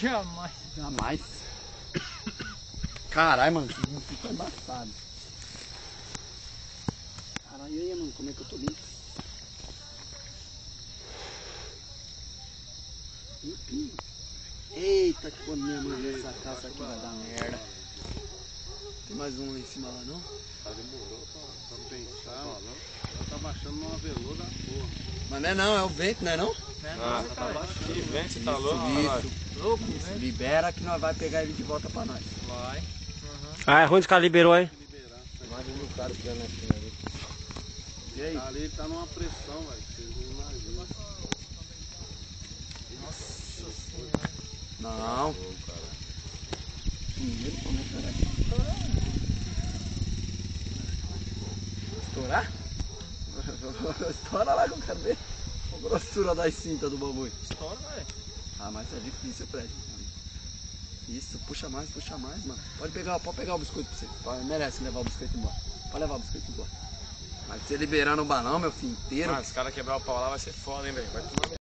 Jamais. Jamais. Caralho, mano, esse bicho tá embaçado. Caralho, e aí, mano, como é que eu tô limpo? Eita, que quando minha mãe ver essa caça aqui vai dar merda. Tem mais um lá em cima lá, não? Demorou pra pensar. Tá baixando numa veluda da porra. Mas não é não, é o vento, não é não? Tá baixando. Que vento, você tá Isso, louco? isso. Louco, Isso, né? libera que nós vai pegar ele de volta pra nós. Vai. Ah, é ruim os caras liberou aí. Imagina o cara que na esquina ali. E aí? Ali ele tá numa pressão, velho. Vocês não imaginam. Não. Estourar? Estoura lá que eu quero ver a grossura das cintas do bagulho. Estoura, velho. Ah, mas é difícil, Fred. Isso, puxa mais, mano. Pode pegar o biscoito pra você. Merece levar o biscoito embora. Pode levar o biscoito embora. Mas você liberando o balão, meu filho, inteiro. Mano, se os caras quebrar o pau lá vai ser foda, hein, velho. Vai tomar